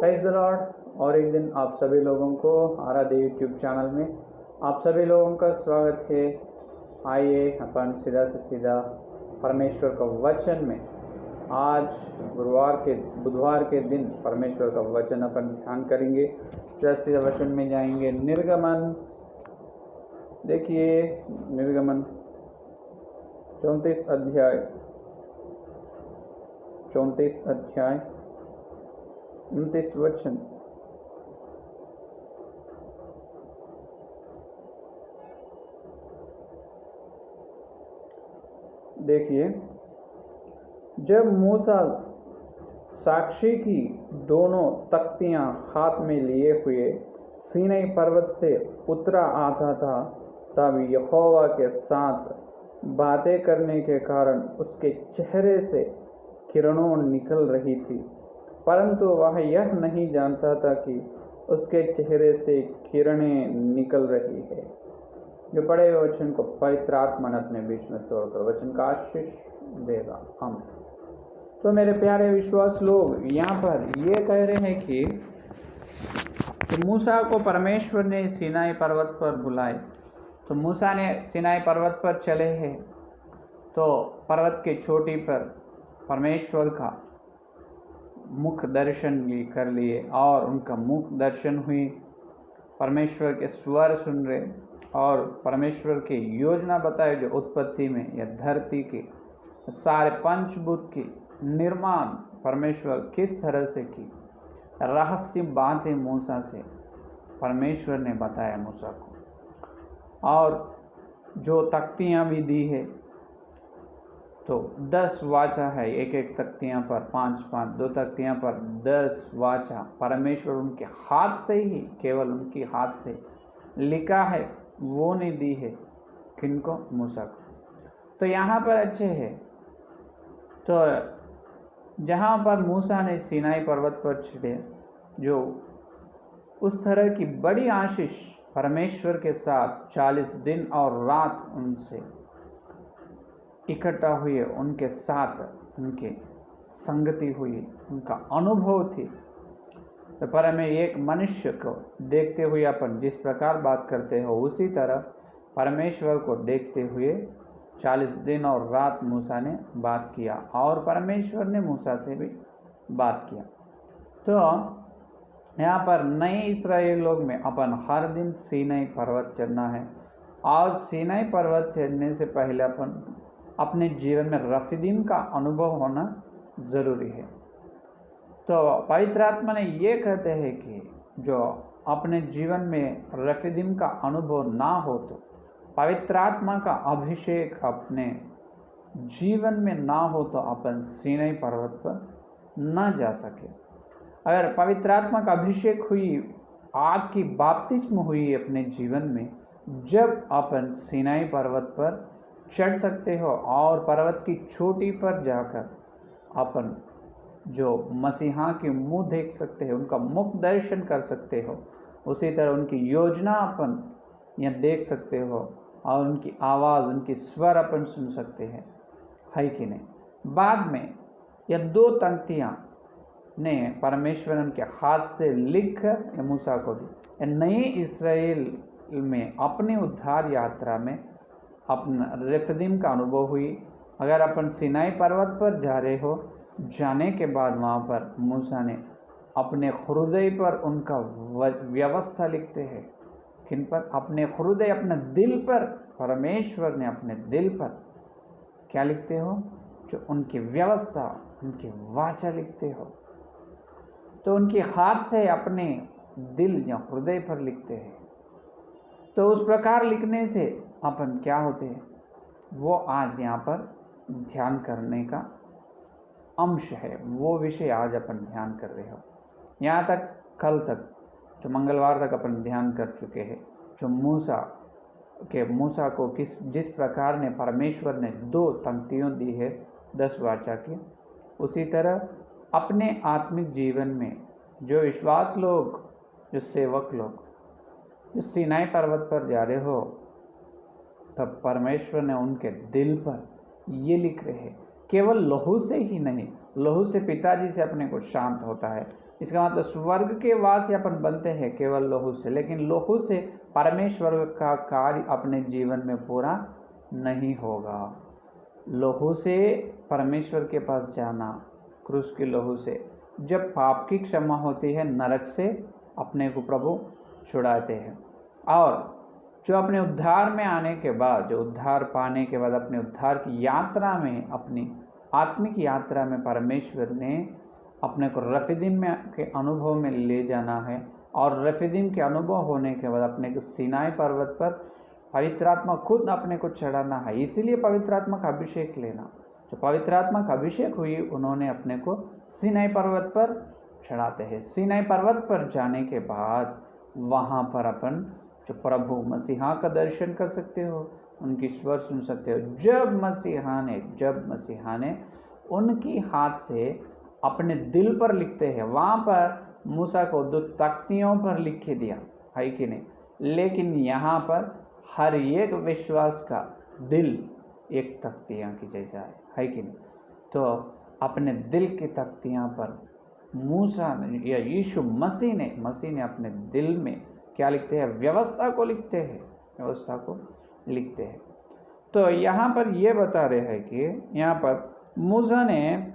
Praise the Lord. और एक दिन आप सभी लोगों को आराध्य यूट्यूब चैनल में आप सभी लोगों का स्वागत है। आइए अपन सीधा से सीधा परमेश्वर का वचन में आज बुधवार के दिन परमेश्वर का वचन अपन ध्यान करेंगे। सीधा सीधा वचन में जाएंगे। निर्गमन, देखिए निर्गमन 34 अध्याय 29 वचन। देखिए, जब मूसा साक्षी की दोनों तख्तियां हाथ में लिए हुए सीनै पर्वत से उतरा आता था, तब यहोवा के साथ बातें करने के कारण उसके चेहरे से किरणों निकल रही थी, परंतु वह यह नहीं जानता था कि उसके चेहरे से किरणें निकल रही है। जो पढ़े हुए वचन को पवित्र आत्मा ने अपने बीच में तोड़कर वचन का आशीष देगा। हम तो मेरे प्यारे विश्वास लोग यहाँ पर ये कह रहे हैं कि मूसा को परमेश्वर ने सीनाई पर्वत पर बुलाए, तो मूसा ने सीनाई पर्वत पर चले हैं, तो पर्वत के चोटी पर परमेश्वर का मुख दर्शन भी कर लिए और उनका मुख दर्शन हुई। परमेश्वर के स्वर सुन रहे और परमेश्वर की योजना बताए, जो उत्पत्ति में या धरती के सारे पंचभूत की निर्माण परमेश्वर किस तरह से की, रहस्य बातें मूसा से परमेश्वर ने बताया मूसा को। और जो तख्तियाँ भी दी है, तो 10 वाचा है, एक तख्तियाँ पर 5-5, 2 तख्तियाँ पर 10 वाचा परमेश्वर उनके हाथ से ही, केवल उनके हाथ से लिखा है, वो ने दी है। किनको? मूसा को। तो यहाँ पर अच्छे है, तो जहाँ पर मूसा ने सीनाई पर्वत पर चढ़े, जो उस तरह की बड़ी आशीष परमेश्वर के साथ 40 दिन और रात उनसे इकट्ठा हुए, उनके साथ उनके संगति हुई, उनका अनुभव थी। तो पर में एक मनुष्य को देखते हुए अपन जिस प्रकार बात करते हो, उसी तरह परमेश्वर को देखते हुए 40 दिन और रात मूसा ने बात किया और परमेश्वर ने मूसा से भी बात किया। तो यहाँ पर नए इस्राएल लोग में अपन हर दिन सीनाई पर्वत चढ़ना है। और सीनाई पर्वत चढ़ने से पहले अपन अपने जीवन में रफीदीम का अनुभव होना ज़रूरी है। तो पवित्र आत्मा ने ये कहते हैं कि जो अपने जीवन में रफीदीम का अनुभव ना हो, तो पवित्र आत्मा का अभिषेक अपने जीवन में ना हो, तो अपन सीनाई पर्वत पर ना जा सके। अगर पवित्र आत्मा का अभिषेक हुई, आग की बपतिस्म हुई अपने जीवन में, जब अपन सीनाई पर्वत पर चढ़ सकते हो और पर्वत की चोटी पर जाकर अपन जो मसीहा के मुंह देख सकते हो, उनका मुख दर्शन कर सकते हो, उसी तरह उनकी योजना अपन यहाँ देख सकते हो और उनकी आवाज़, उनकी स्वर अपन सुन सकते हैं, है कि नहीं। बाद में यह 2 तख्तियाँ ने परमेश्वर ने उनके हाथ से लिख कर मूसा को दी। नए इस्राएल में अपने उद्धार यात्रा में अपना रफीदीम का अनुभव हुई। अगर अपन सीनाई पर्वत पर जा रहे हो, जाने के बाद वहाँ पर मूसा ने अपने हृदय पर उनका व्यवस्था लिखते हैं। किन पर? अपने हृदय, अपने दिल पर। परमेश्वर ने अपने दिल पर क्या लिखते हो? जो उनकी व्यवस्था, उनकी वाचा लिखते हो। तो उनके हाथ से अपने दिल या हृदय पर लिखते हैं। तो उस प्रकार लिखने से अपन क्या होते हैं, वो आज यहाँ पर ध्यान करने का अंश है। वो विषय आज अपन ध्यान कर रहे हो। यहाँ तक कल तक, जो मंगलवार तक अपन ध्यान कर चुके हैं, जो मूसा को जिस प्रकार ने परमेश्वर ने 2 तख्तियाँ दी है 10 वाचा की, उसी तरह अपने आत्मिक जीवन में जो विश्वास लोग, जो सेवक लोग, जो सीनाई पर्वत पर जा रहे हो, तब परमेश्वर ने उनके दिल पर ये लिख रहे हैं। केवल लहू से ही नहीं, लहू से पिताजी से अपने को शांत होता है, इसका मतलब स्वर्ग के वासी अपन बनते हैं केवल लोहू से, लेकिन लोहू से परमेश्वर का कार्य अपने जीवन में पूरा नहीं होगा। लोहू से परमेश्वर के पास जाना, क्रूस के लोहू से जब पाप की क्षमा होती है, नरक से अपने को प्रभु छुड़ाते हैं। और जो अपने उद्धार में आने के बाद, जो उद्धार पाने के बाद अपने उद्धार की यात्रा में, अपनी आत्मिक यात्रा में परमेश्वर ने अपने को रफीदीम में के अनुभव में ले जाना है। और रफीदीम के अनुभव होने के बाद अपने को सीनाई पर्वत पर पवित्र आत्मा खुद अपने को चढ़ाना है। इसीलिए पवित्र आत्मा का अभिषेक लेना, जो पवित्र आत्मा का अभिषेक हुई उन्होंने अपने को सीनाई पर्वत पर चढ़ाते हैं। सीनाई पर्वत पर जाने के बाद वहाँ पर अपन जो प्रभु मसीहा का दर्शन कर सकते हो, उनकी स्वर सुन सकते हो। जब मसीहा ने उनकी हाथ से अपने दिल पर लिखते हैं, वहाँ पर मूसा को 2 तख्तियों पर लिख के दिया है कि नहीं, लेकिन यहाँ पर हर एक विश्वास का दिल एक तख्तियाँ की जैसा है कि नहीं। तो अपने दिल की तख्तियाँ पर मूसा ने या यीशु मसीह ने अपने दिल में क्या लिखते हैं? व्यवस्था को लिखते हैं। तो यहाँ पर ये बता रहे हैं कि यहाँ पर मूसा ने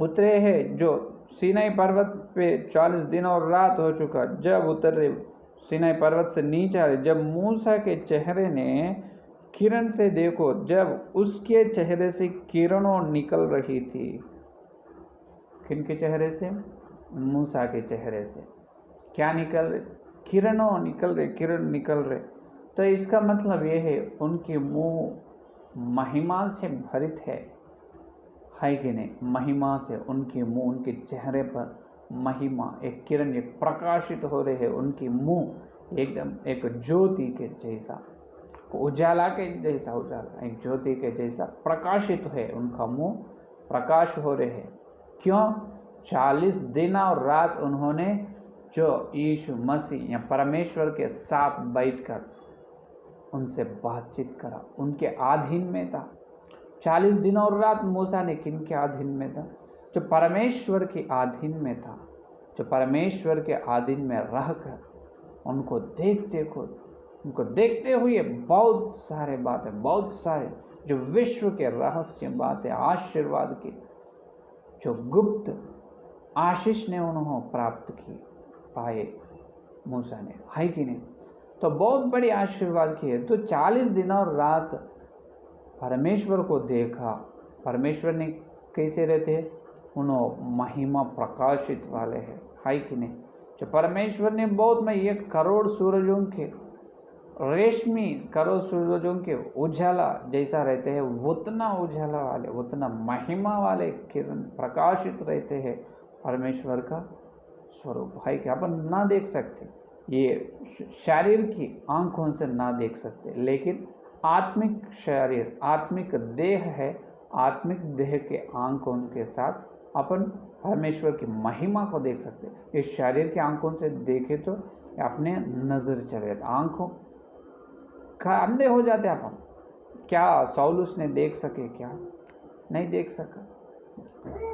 उतरे हैं, जो सीनाई पर्वत पे 40 दिन और रात हो चुका, जब उतरे सीनाई पर्वत से नीचे आए, जब मूसा के चेहरे ने किरण थे, देखो जब उसके चेहरे से किरणों निकल रही थी। किनके चेहरे से? मूसा के चेहरे से क्या निकल रहे? किरण निकल रहे। तो इसका मतलब ये है उनके मुंह महिमा से भरित है कि नहीं? महिमा से उनके मुंह, उनके चेहरे पर महिमा, एक किरण, एक प्रकाशित हो रहे हैं। उनके मुंह एकदम एक ज्योति के जैसा, उजाला के जैसा, एक ज्योति के जैसा प्रकाशित है। उनका मुंह प्रकाश हो रहे हैं। क्यों? 40 दिन और रात उन्होंने जो यीशु मसीह या परमेश्वर के साथ बैठकर उनसे बातचीत करा, उनके अधीन में था। 40 दिन और रात मूसा ने किन के अधीन में था? जो परमेश्वर के अधीन में था, जो परमेश्वर के अधीन में रहकर उनको देखते हुए बहुत सारे जो विश्व के रहस्य बातें, आशीर्वाद की जो गुप्त आशीष ने उन्होंने प्राप्त की, पाए मूसा ने, है कि नहीं? तो बहुत बड़ी आशीर्वाद की है। तो 40 दिन और रात परमेश्वर को देखा। परमेश्वर ने कैसे रहते हैं? उन्होंने महिमा प्रकाशित वाले हैं, है कि नहीं? जो परमेश्वर ने बहुत में 1 करोड़ सूरजों के रेशमी करोड़ सूरजों के उजाला जैसा रहते हैं, उतना उजाला वाले, उतना महिमा वाले किरण प्रकाशित रहते हैं परमेश्वर का स्वरूप, है कि अपन ना देख सकते, ये शरीर की आंखों से ना देख सकते, लेकिन आत्मिक शरीर, आत्मिक देह है। आत्मिक देह के आंखों के साथ अपन परमेश्वर की महिमा को देख सकते। इस शरीर के आंखों से देखे तो अपने नजर चले जाते, आंखों का अंधे हो जाते अपन। क्या सौलुस ने देख सके? क्या नहीं देख सका,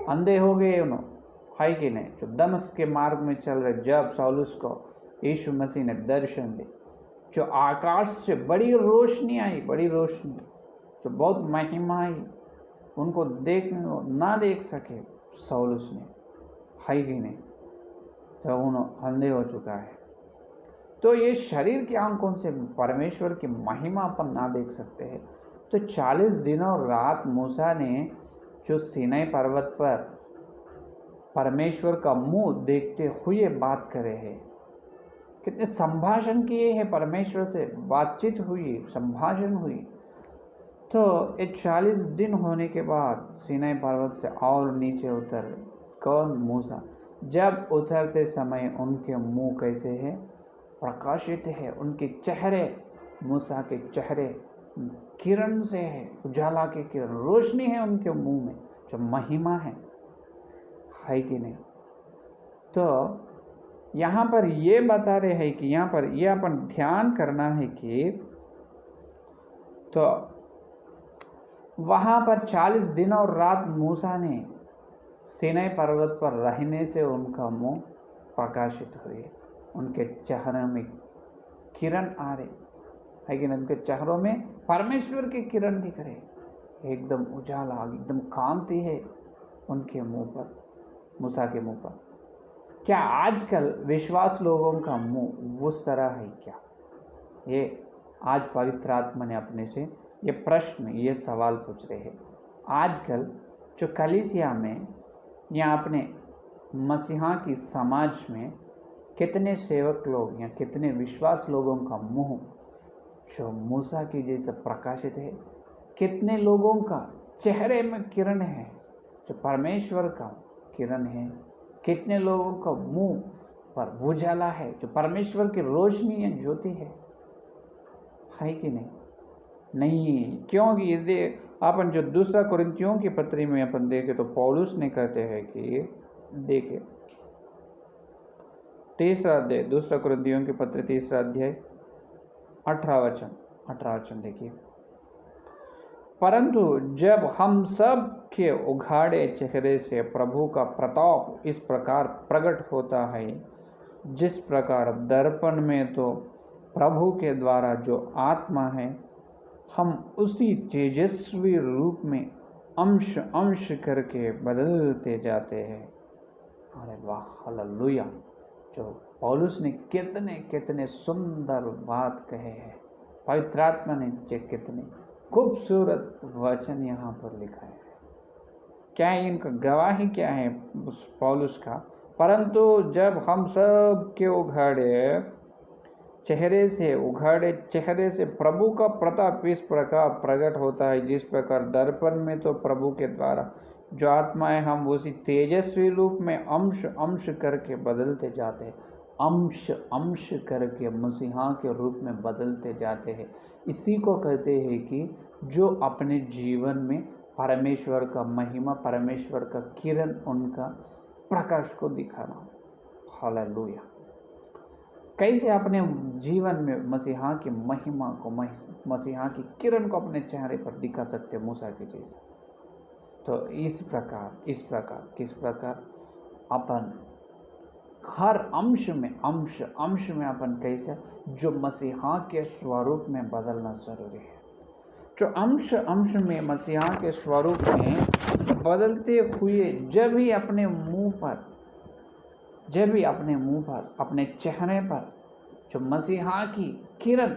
अंधे हो गए उन्होंने, है कि नहीं? जो दमस्क के मार्ग में चल रहे, जब सौलुस को यीशु मसीह ने दर्शन दी, जो आकाश से बड़ी रोशनी आई, जो बहुत महिमा आई, उनको ना देख सके सौलुस ने, है कि नहीं? तो उन्होंने अंधे हो चुका है। तो ये शरीर की आंखों से परमेश्वर की महिमा अपन ना देख सकते हैं। तो 40 दिन और रात मूसा ने जो सीनाई पर्वत पर परमेश्वर का मुंह देखते हुए बात करे हैं, कितने संभाषण किए हैं, परमेश्वर से बातचीत हुई, संभाषण हुई। तो ये 40 दिन होने के बाद सीनाई पर्वत से और नीचे उतर, कौन? मूसा। जब उतरते समय उनके मुंह कैसे है? प्रकाशित है। उनके चेहरे, मूसा के चेहरे किरण से है, उजाला की किरण, रोशनी है उनके मुंह में, जो महिमा है कि नहीं? तो यहाँ पर ये बता रहे हैं कि यहाँ पर ये अपन ध्यान करना है कि तो वहाँ पर 40 दिन और रात मूसा ने सीनाई पर्वत पर रहने से उनका मुंह प्रकाशित हुए, उनके चेहरे में किरण आ रहे है कि उनके चेहरों में परमेश्वर की किरण दिख रहे, एकदम उजाला, एकदम कांति है उनके मुंह पर, मूसा के मुंह पर। क्या आजकल विश्वास लोगों का मुंह उस तरह है क्या? ये आज पवित्र आत्मा ने अपने से ये प्रश्न, ये सवाल पूछ रहे हैं। आजकल जो कलीसिया में या अपने मसीहा की समाज में कितने सेवक लोग या कितने विश्वास लोगों का मुंह जो मूसा की जैसे प्रकाशित है, कितने लोगों का चेहरे में किरण है जो परमेश्वर का किरण है, कितने लोगों का मुंह पर उजाला है जो परमेश्वर की रोशनी या ज्योति है कि नहीं? नहीं, क्योंकि यदि अपन जो दूसरा कुरिन्थियों की पत्री में अपन देखे तो पौलुस ने कहते हैं कि देखे तीसरा अध्याय, दूसरा कुरिन्थियों की पत्री तीसरा अध्याय 18 वचन देखिए, परंतु जब हम सब के उघाड़े चेहरे से प्रभु का प्रताप इस प्रकार प्रकट होता है, जिस प्रकार दर्पण में तो प्रभु के द्वारा जो आत्मा है, हम उसी तेजस्वी रूप में अंश अंश करके बदलते जाते हैं। अरे वाह, हालेलुया! जो पौलुस ने कितने कितने सुंदर बात कहे हैं, पवित्र आत्मा ने कितने खूबसूरत वचन यहाँ पर लिखा है। क्या है इनका गवाही, क्या है पौलुस का? परंतु जब हम सब के उघाड़े चेहरे से प्रभु का प्रताप इस प्रकार प्रकट होता है, जिस प्रकार दर्पण में तो प्रभु के द्वारा जो आत्मा है, हम उसी तेजस्वी रूप में अंश अंश करके बदलते जाते हैं, अंश अंश करके मसीहा के रूप में बदलते जाते हैं। इसी को कहते हैं कि जो अपने जीवन में परमेश्वर का महिमा, परमेश्वर का किरण, उनका प्रकाश को दिखाना। हालेलुया! कैसे अपने जीवन में मसीहा की महिमा को, मसीहा की किरण को अपने चेहरे पर दिखा सकते मूसा के जैसे? तो किस प्रकार अपन हर अंश में अपन कैसे जो मसीहा के स्वरूप में बदलना जरूरी है। जो अंश में मसीहा के स्वरूप में बदलते हुए जब भी अपने मुंह पर, अपने चेहरे पर जो मसीहा की किरण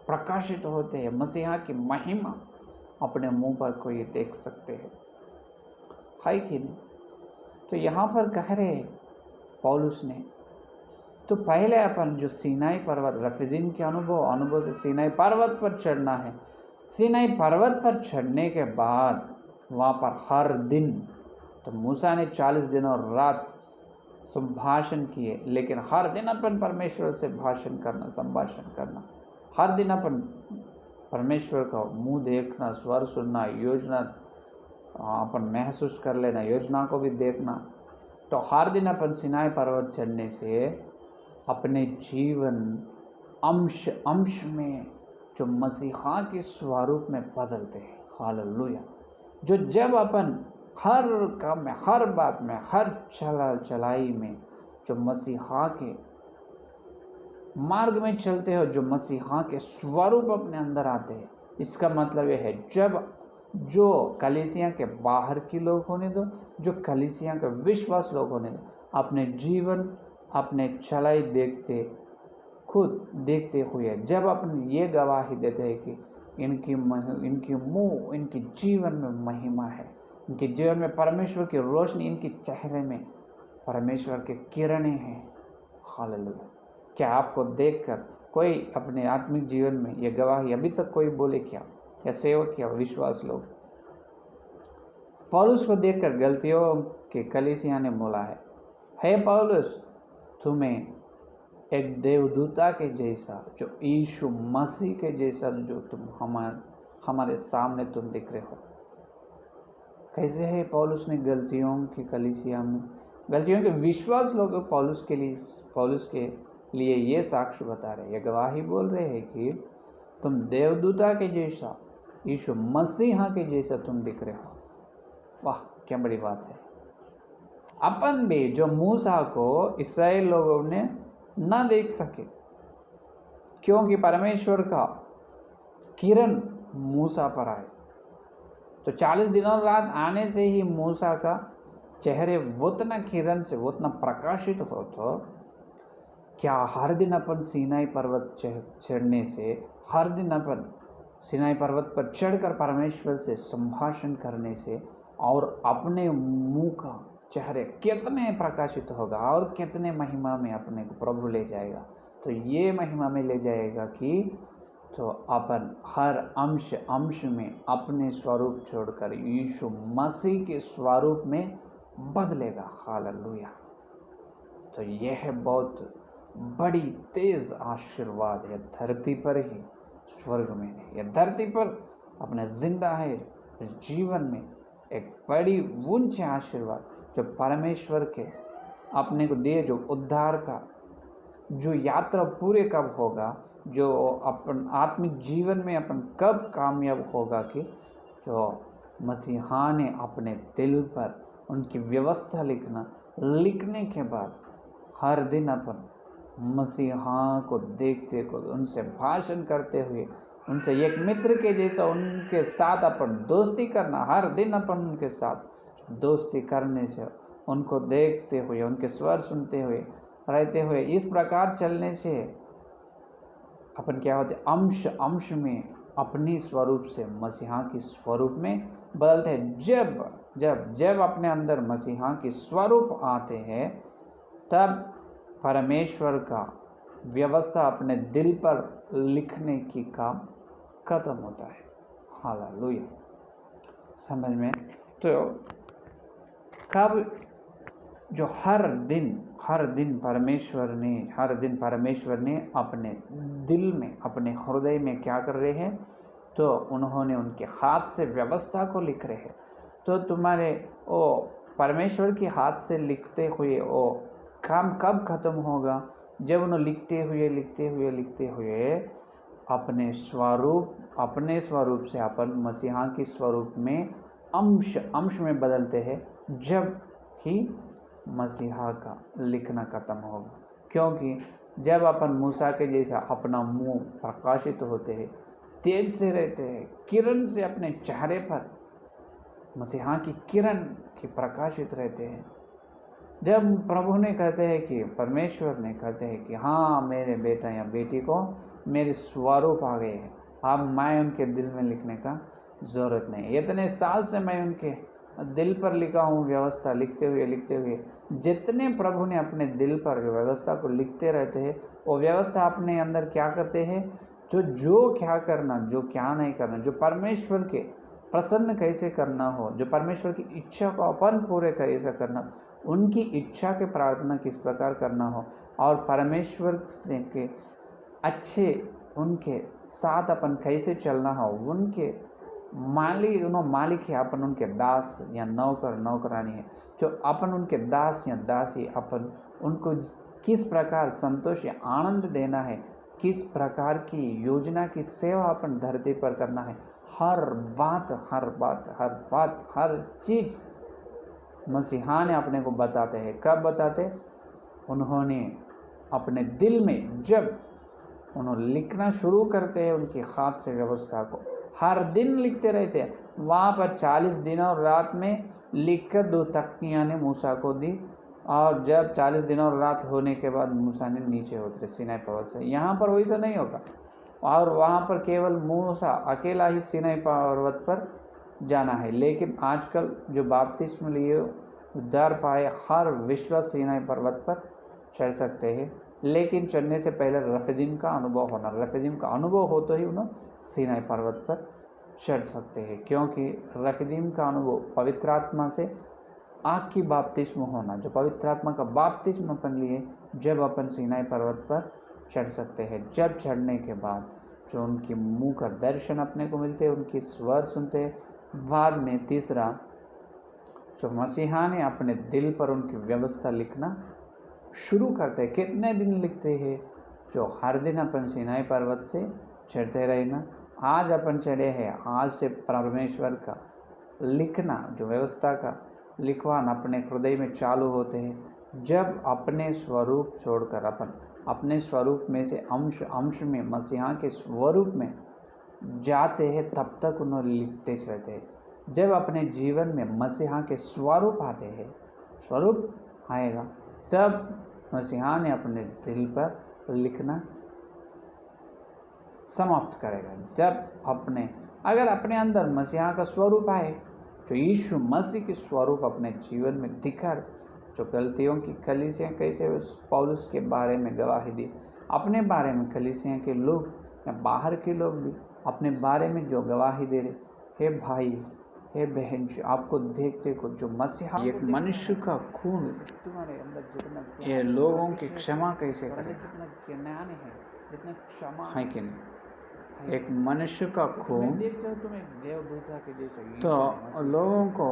प्रकाशित होते हैं, मसीहा की महिमा अपने मुंह पर कोई देख सकते हैं, है कि नहीं? तो यहाँ पर कह रहे पौलुस ने, तो पहले अपन जो सीनाई पर्वत, रफीदीम के अनुभव से सीनाई पर्वत पर चढ़ना है। सीनाई पर्वत पर चढ़ने के बाद वहाँ पर हर दिन, तो मूसा ने 40 दिन और रात संभाषण किए, लेकिन हर दिन अपन परमेश्वर से संभाषण करना, हर दिन अपन परमेश्वर का मुंह देखना, स्वर सुनना, योजना अपन महसूस कर लेना, योजना को भी देखना। तो हर दिन अपन सीनाई पर्वत चढ़ने से अपने जीवन अंश में जो मसीहा के स्वरूप में बदलते हैं। हालेलुया! जो जब अपन हर काम में, हर बात में, हर चलाई में जो मसीहा के मार्ग में चलते हो, जो मसीहा के स्वरूप अपने अंदर आते हैं, इसका मतलब यह है जब जो कलीसिया के बाहर की लोग होने दो, जो कलीसिया के विश्वास लोग होने दो, अपने जीवन, अपने चलाई खुद देखते हुए जब अपन ये गवाही देते हैं कि इनकी जीवन में महिमा है, इनके जीवन में परमेश्वर की रोशनी, इनके चेहरे में परमेश्वर के किरणें हैं। हालेलुया! क्या आपको देखकर कोई अपने आत्मिक जीवन में ये गवाही अभी तक कोई बोले क्या? या सेवक या विश्वास लोग? पौलुस को देखकर गलतियों के कलीसिया ने बोला है, हे पौलुस, तुम्हें एक देवदूता के जैसा, जो यीशु मसीह के जैसा, जो तुम हमारे सामने तुम दिख रहे हो। कैसे है पौलुस ने गलतियों की कलीसिया में, गलतियों के विश्वास लोग पौलुस के लिए ये साक्ष्य बता रहे, ये गवाही बोल रहे हैं कि तुम देवदूता के जैसा, यीशु मसीहा के जैसा तुम दिख रहे हो। वाह, क्या बड़ी बात है! अपन भी जो मूसा को इस्राएल लोगों ने न देख सके, क्योंकि परमेश्वर का किरण मूसा पर आए। तो 40 दिनों रात आने से ही मूसा का चेहरे उतना किरण से उतना प्रकाशित हो, तो क्या हर दिन अपन सीनाई पर्वत चढ़ने से, हर दिन अपन सीनाई पर्वत पर चढ़कर परमेश्वर से संभाषण करने से और अपने मुंह का चेहरे कितने प्रकाशित होगा और कितने महिमा में अपने को प्रभु ले जाएगा। तो ये महिमा में ले जाएगा कि तो अपन हर अंश में अपने स्वरूप छोड़कर यीशु मसीह के स्वरूप में बदलेगा। हालेलुया। तो यह बहुत बड़ी तेज आशीर्वाद है, धरती पर ही स्वर्ग में नहीं। यह धरती पर अपने जिंदा है इस जीवन में एक बड़ी ऊंचे आशीर्वाद जो परमेश्वर के अपने को दिए, जो उद्धार का जो यात्रा पूरे कब होगा, जो अपन आत्मिक जीवन में अपन कब कामयाब होगा कि जो मसीहा ने अपने दिल पर उनकी व्यवस्था लिखने के बाद हर दिन अपन मसीहा को देखते को उनसे भाषण करते हुए, उनसे एक मित्र के जैसा उनके साथ अपन दोस्ती करना, हर दिन अपन उनके साथ दोस्ती करने से, उनको देखते हुए, उनके स्वर सुनते हुए रहते हुए, इस प्रकार चलने से अपन क्या होते, अंश में अपनी स्वरूप से मसीहा की स्वरूप में बदलते हैं। जब जब जब अपने अंदर मसीहा की स्वरूप आते हैं, तब परमेश्वर का व्यवस्था अपने दिल पर लिखने की काम खत्म होता है। हालेलुया। समझ में? तो कब जो हर दिन परमेश्वर ने अपने दिल में, अपने हृदय में क्या कर रहे हैं, तो उन्होंने उनके हाथ से व्यवस्था को लिख रहे हैं। तो तुम्हारे वो परमेश्वर के हाथ से लिखते हुए वो काम कब खत्म होगा? जब उन्होंने लिखते हुए अपने स्वरूप से अपन मसीहा की स्वरूप में अंश में बदलते हैं, जब ही मसीहा का लिखना खत्म होगा। क्योंकि जब अपन मूसा के जैसा अपना मुंह प्रकाशित होते हैं, तेज से रहते हैं, किरण से अपने चेहरे पर मसीहा की किरण की प्रकाशित रहते हैं, जब प्रभु ने कहते हैं कि परमेश्वर ने कहते हैं कि हाँ, मेरे बेटा या बेटी को मेरे स्वरूप आ गए हैं, अब मैं उनके दिल में लिखने का ज़रूरत नहीं। इतने साल से मैं उनके दिल पर लिखा हूँ व्यवस्था, लिखते हुए जितने प्रभु ने अपने दिल पर व्यवस्था को लिखते रहते हैं, वो व्यवस्था अपने अंदर क्या करते हैं, जो क्या करना, जो क्या नहीं करना, जो परमेश्वर के प्रसन्न कैसे करना हो, जो परमेश्वर की इच्छा को अपन पूरे कैसे करना, उनकी इच्छा के प्रार्थना किस प्रकार करना हो, और परमेश्वर के अच्छे उनके साथ अपन कैसे चलना हो, उनके मालिक है, अपन उनके दास या नौकरानी है, जो अपन उनके दास या दासी, अपन उनको किस प्रकार संतोष या आनंद देना है, किस प्रकार की योजना की सेवा अपन धरती पर करना है, हर बात हर चीज़ मसीहा ने अपने को बताते हैं। कब बताते? उन्होंने अपने दिल में जब उन्होंने लिखना शुरू करते हैं, उनके हाथ से व्यवस्था को हर दिन लिखते रहते हैं। वहाँ पर 40 दिन और रात में लिखकर 2 तख्तियाँ ने मूसा को दी, और जब 40 दिन और रात होने के बाद मूसा ने नीचे उतरे सीनाई पर्वत से। यहाँ पर वैसा नहीं होगा, और वहाँ पर केवल मूसा अकेला ही सीनाई पर्वत पर जाना है। लेकिन आजकल जो बपतिस्मा लिए उद्धार पाए, हर विश्वासी सीनाई पर्वत पर चढ़ सकते हैं, लेकिन चढ़ने से पहले रफीदीम का अनुभव होना। रफीदीम का अनुभव हो तो ही उन्हें सीनाई पर्वत पर चढ़ सकते हैं, क्योंकि रफीदीम का अनुभव पवित्र आत्मा से आग की बपतिस्मा होना, जो पवित्र आत्मा का बपतिस्मा अपन लिए, जब अपन सीनाई पर्वत पर चढ़ सकते हैं। जब चढ़ने के बाद जो उनके मुंह का दर्शन अपने को मिलते हैं, उनकी स्वर सुनते हैं। बाद में तीसरा, जो मसीहा ने अपने दिल पर उनकी व्यवस्था लिखना शुरू करते हैं। कितने दिन लिखते हैं? जो हर दिन अपन सीनाई पर्वत से चढ़ते रहना। आज अपन चढ़े हैं, आज से परमेश्वर का लिखना, जो व्यवस्था का लिखवान अपने हृदय में चालू होते हैं। जब अपने स्वरूप छोड़कर अपने स्वरूप में से अंश में मसीहा के स्वरूप में जाते हैं, तब तक उन्हें लिखते रहते हैं। जब अपने जीवन में मसीहा के स्वरूप आते हैं, स्वरूप आएगा, तब मसीहा ने अपने दिल पर लिखना समाप्त करेगा। जब अगर अपने अंदर मसीहा का स्वरूप आए, तो यीशु मसीह के स्वरूप अपने जीवन में दिखकर, जो गलतियों की कलीसियाँ कैसे पौलुस के बारे में गवाही दी, अपने बारे में कलीसियाँ के लोग या बाहर के लोग भी अपने बारे में जो गवाही दे रहे, हे भाई, हे बहन, आपको देखते को जो मसीहा एक मनुष्य का खून तुम्हारे अंदर जितना, ये लोगों की क्षमा कैसे करे, जितना ज्ञान है, जितना क्षमा है कि नहीं, एक मनुष्य का खून देवदूता के जैसे तो लोगों को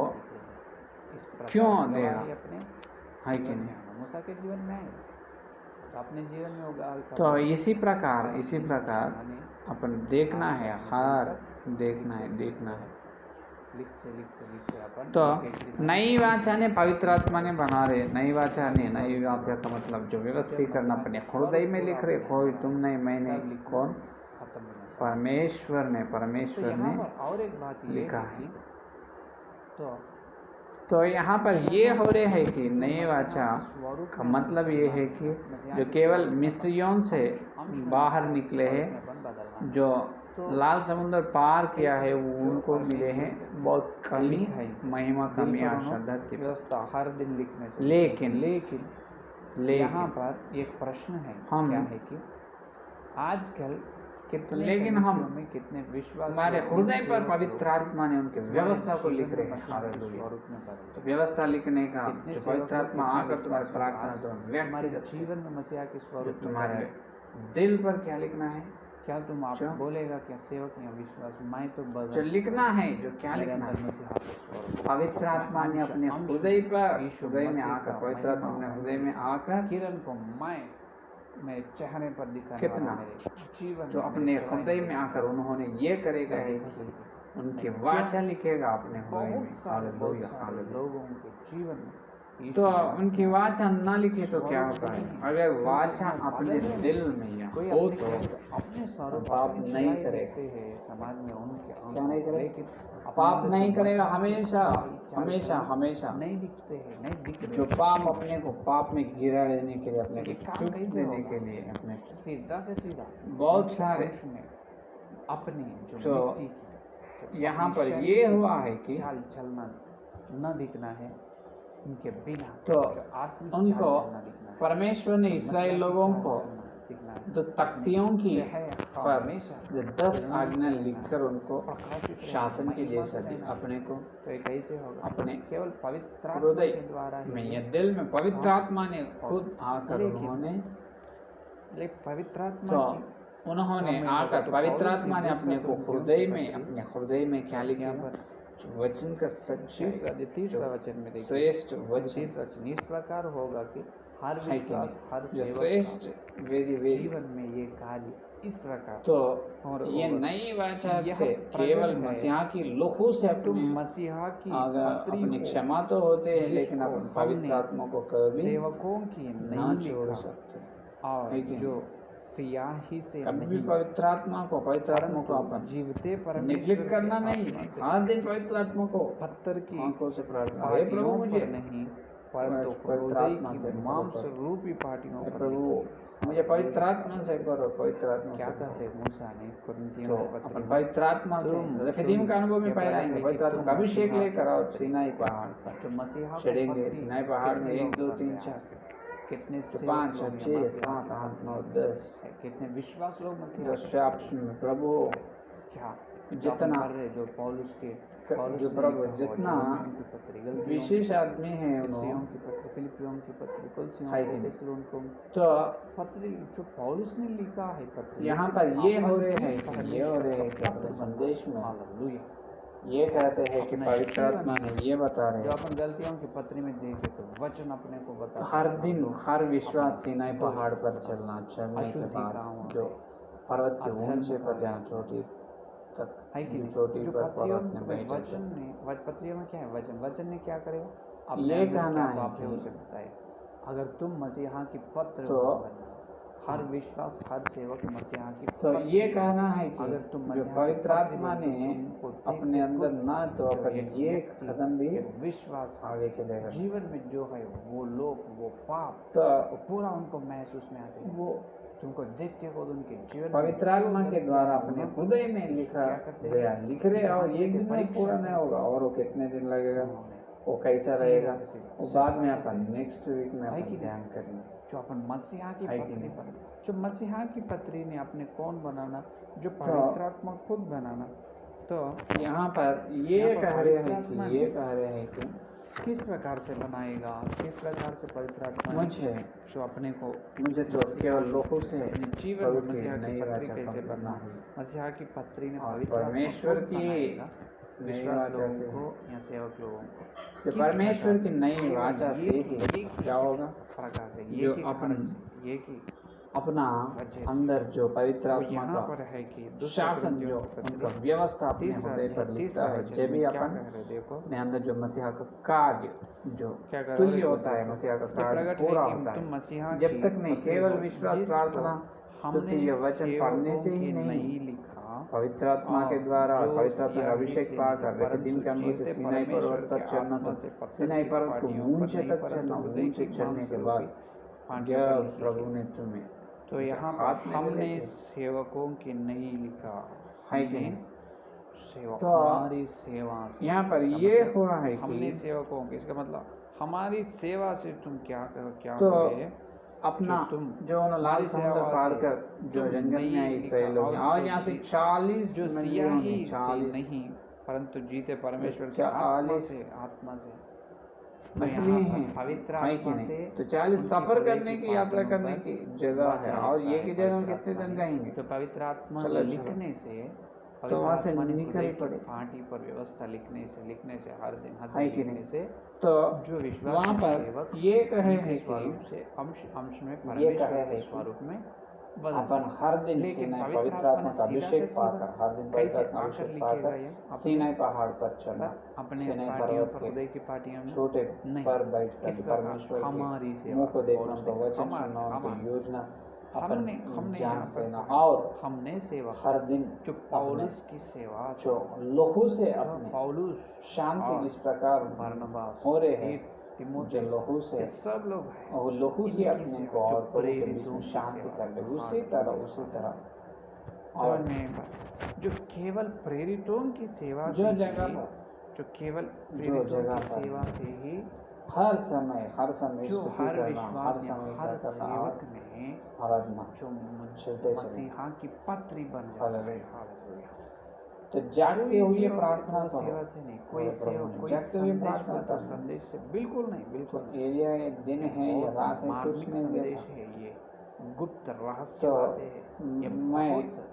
क्यों देगा, है कि नहीं। मूसा के जीवन में है, तो अपने जीवन में होगा। तो इसी प्रकार अपन देखना है, हर देखना है अपन। तो नई वाचा ने पवित्र आत्मा ने बना रहे, नई वाचा का मतलब जो व्यवस्थित करना अपने हृदय में लिख रहे, कोई तुम नहीं, मैं नहीं, कौन, परमेश्वर ने और एक बात लिखा है। तो यहाँ पर ये हो रहे है कि नए वाचा का मतलब ये है कि जो केवल मिस्रियों से बाहर निकले हैं, जो लाल समुद्र पार किया है, वो उनको मिले हैं बहुत कमी है, महिमा कमी आशा धरती व्यवस्था हर दिन लिखने से। लेकिन यहाँ पर एक प्रश्न है, क्या है कि आजकल लेकिन हम कितने विश्वास हमारे हृदय पर पवित्र आत्मा ने उनके व्यवस्था को लिख रहे हैं। तो व्यवस्था लिखने का जो पवित्र आत्मा आकर तुम्हारे प्रार्थना दो व्यक्तिगत जीवन में मसीहा के स्वरूप तुम्हारे दिल पर क्या लिखना है, क्या तुम आप बोलेगा क्या सेवक या विश्वास, मैं तो जो लिखना है, जो क्या लिखना है, मसीहा पवित्र आत्मा ने अपने हृदय पर, हृदय में आकर, पवित्र आत्मा अपने हृदय में आकर किरण को मेरे चेहरे पर दिखा, कितना जीवन जो अपने हृदय में आकर उन्होंने ये करेगा है, उनकी वाचा लिखेगा अपने हृदय में। हालेलुया लोगों के जीवन में। तो उनकी वाचा ना लिखे तो क्या होता है, अगर वाचा अपने दिल में हो तो अपने स्वरूप पाप नहीं करेगा, समाज में उनके क्या नहीं करेगा, पाप नहीं करेगा, हमेशा नहीं दिखते हैं, नहीं दिखते। जो पाप अपने को पाप में गिरा लेने के लिए, अपने को चुप देने के लिए, अपने सीधा से सीधा बहुत सारे अपने जो मिट्टी की यहाँ पर ये हुआ है कि चाल चलना न दिखना है उनके बिना, तो उनको परमेश्वर ने इस्राएल लोगों को तो तख्तियों की पर 10 आज्ञा लिखकर उनको शासन के जैसा दी अपने को। तो ये कैसे होगा, अपने केवल पवित्र हृदय में या दिल में पवित्र आत्मा ने खुद आकर उन्होंने पवित्र आत्मा उन्होंने आकर पवित्र आत्मा ने अपने को हृदय में, अपने हृदय में क्या लिखा, वचन का सच्ची तीसरा वचन में श्रेष्ठ वचन इस प्रकार होगा कि हर विश्वास, हर श्रेष्ठ जीवन में ये कार्य इस प्रकार। तो और ये नई वाचा से केवल मसीहा की लहू से अपने मसीहा की अपनी क्षमा तो होते हैं, लेकिन अपन पवित्र आत्मा को कभी सेवकों की नहीं छोड़ सकते, और जो सियाही से कभी पवित्र आत्मा को अपन जीवते पर निगलेक्ट करना नहीं, हर दिन पवित्र आत्मा को पत्थर की आंखों से प्रार्थना, हे प्रभु मुझे नहीं, परंतु पवित्र आत्मा से मांस रूपी पार्टियों पर प्रभु मुझे पवित्र आत्मा से करो। पवित्र आत्मा क्या कहते हैं मूसा ने कुरिन्थियों में, अपन पवित्र आत्मा से रफीदीम का अनुभव में पाएंगे, पवित्र आत्मा का अभिषेक लेकर और सीनाई पहाड़ पर जो मसीहा चढ़ेंगे, सीनाई पहाड़ में 1 2 3 4 कितने 5 6 7 8 9 10 कितने विश्वास लोग मसीहा में प्रभु क्या जितना जो पौलुस के जो प्रभु जितना विशेष आदमी है उन्होंने फिलिपियों की पत्री तो पत्री जो पौलुस ने लिखा है पत्री, यहाँ पर ये हो रहे हैं कि अपने संदेश में ये कहते हैं कि पवित्र आत्मा ने ये बता रहे हैं, जो अपन गलतियों की पत्री में देखे तो वचन अपने को बता, हर दिन हर विश्वास सीनाई पहाड़ पर चलने के बाद जो पर्वत के ऊंचे पर जाना, चोटी तक है कि नहीं? चोटी जो पर पत्रियों पर्वत में बैठे थे। वचन में पत्रियों में क्या है? वचन ने क्या करेगा? अपने ये अंदर कहना क्या है बात है कि उसे बताए। अगर तुम मसीहा की पत्र तो बनना, हर विश्वास हर सेवक मसीहा की तो पत्र ये बने। कहना है अगर कि तुम जो मसीहा की पवित्र पत्र आत्मा बने ने तो तुमको अपने अंदर ना तो जो अपन एक ये व्यक्ति कदम भी एक विश्वास आगे चलेगा। जीवन में जो है वो लोग वो पाप तो वो पूरा उनको महसूस में आते हैं। वो तुमको देखते हो तो उनके जीवन में पवित्र जो आत्मा के गलतियां द्वारा हैं, अपने उन्होंने हृदय में उसको लिखा क्या करते हैं? गया लिख रहे और जांच एक लेते, दिन में परीक्षा पूरा नहीं करते। होगा और वो कितने दिन लगेगा, उन्होंने वो कैसा सीधा रहेगा, से सीधा वो बाद में सिखाते अपन थे। नेक्स्ट वीक में है अपन कि नहीं? ध्यान करेंगे। जो अपन मसीहा की है कि पत्री नहीं? पर जो मसीहा की पत्री ने अपने कौन बनाना, जो तो पवित्र आत्मा खुद बनाना। तो यहाँ पर ये यहाँ पर कह रहे पवित्र हैं आत्मा कि ये कह रहे हैं कि किस प्रकार से बनाएगा, किस प्रकार से पवित्र आत्मा ने मुझे जो अपने को मुझे तो केवल लोगों से अपने जीवन में पवित्र मसीहा की नई पत्री वाचा कैसे करना बनना, है मसीहा की पत्री ने और पवित्र आत्मा परमेश्वर खुद की बनाएगा नई विश्वास वाचा लोगों से को या सेवक लोगों को। जो किस परमेश्वर प्रकार की से? नई केवल वाचा से ही क्या होगा, प्रकार से जो ये की अपन कारण से ये की अपना वजह से। अंदर जो पवित्र वो आत्मा यहाँ का पर है कि दूसरे शासन कुरिन्थियों जो की पत्री, उनका व्यवस्था अपने तीसरा हृदय पर अध्याय, लिखता है, तीसरा जब भी वचन में क्या अपन कह रहे देखो, अपने अंदर जो मसीहा का कार्य जो क्या कर तुल्य रहे होता है, देखो, मसीहा का ये कार्य प्रकट पूरा है कि होता तुम है। मसीहा जब की तक नहीं, पत्री केवल हो, विश्वास जिसको प्रार्थना हमने स्तुति या वचन पढ़ने से ही सेवकों के नहीं, लिखा, पवित्र आत्मा के और द्वारा जो पवित्र आत्मा का सियाही अभिषेक से पाकर नहीं, रेखिदीन के अनुभव से जीते सीनाई परमेश्वर पर्वत पर के चढ़ना, आत्मा तो से पत्थर सीनाई की पर्वत को पाटियों पर ऊंचे नहीं, तक परंतु चढ़ना, हृदय ऊंचे की चढ़ने के मांसपेशियों बाद की पाटियों पर जब लिखी प्रभु है। ने तुम्हें तो यहाँ पर हाथ में ले हमने लेते सेवकों के नहीं लिखा, है कि हमने नहीं? सेवा तो हमारी सेवा से, यहाँ पर इसका ये मतलब हुआ है हमने कि सेवकों के, इसका मतलब हमारी सेवा से तुम क्या करो, क्या तो हुए, अपना तुम जो लाल हमारी समुद्र सेवा पार से कर जो तुम जंगल में नहीं आई लिखा, इसराइल लोग, और जो यहाँ से जी- 40 जो मिलियन सियाही से 40 नहीं, परंतु जीते परमेश्वर के 40 आत्मा से तो मछली यहाँ पर हैं, पवित्र है कि आत्मा नहीं? से तो 40 उनकी सफर हृदय करने की की यात्रा पाटियों करने पर की जगह वाचा है, और लिखता ये है की जगह पवित्र कितने आत्मा दिन ने। रहेंगे? तो पवित्र आत्मा चलो, लिखने से तो वहाँ से आत्मा ने निकल हृदय की पड़े, पाटी पर व्यवस्था लिखने से हर दिन है कि लिखने नहीं? से तो जो विश्वास वहाँ पर सेवक ये कहे उनके हैं स्वरूप कि से अंश में ये परमेश्वर कहे के हैं स्वरूप में अपन हर दिन लेकिन सीनाई पवित्र पवित्र आत्मा ने आत्मा का सीधा अभिषेक से सीधा पाकर, हर दिन पवित्र कैसे आत्मा आकर अभिषेक लिखेगा पाकर ये सीनाई पहाड़ पर चढ़ना, अपने सीनाई पाटियों पर्वत पर, के हृदय की पाटियों में छोटे नहीं। पर बैठ किस कर प्रकार? परमेश्वर हमारी के सेवा मुंह को से, देखना, और उनका वचन हमारे- सुनना, उनकी हमारे- योजना अपन हमने यहाँ जान पर लेना, कहा, और हमने सेवा हर दिन जो पौलुस की सेवा से, जो लहू से जो अपने पौलुस शांति और जिस प्रकार बरनबास हो रहे हैं, तीमुथियुस, जो लहू से ये सब लोग हैं, और लहू ही इनकी अपने सेवा, को जो और प्रभु के बीच प्रेरितों में की शांति सेवा कर ले, से, उसी तरह और समझ में आएगा। जो केवल प्रेरितों की सेवा जो से जगह ही, पर जो केवल जो प्रेरितों जगह की पर सेवा से ही हर समय जो स्तुति हर करना, विश्वास हर या समय हर क्या करना, सेवक में आराधना जो चलते मसीहा की पत्री बन जाता है। हालेलुया। तो जागते कोई हुए सेवा प्रार्थना तो करो, सेवा से नहीं, कोई बोले प्रभु सेवा, ने, कोई जागते हुए संदेश प्रार्थना तो करना। संदेश से बिल्कुल नहीं, बिल्कुल तो नहीं। एलिया ये दिन है या बहुत रात है, कुछ मार्मिक नहीं संदेश देता। है ये, गुप्त रहस्य तो बातें हैं ये। मैं बहुत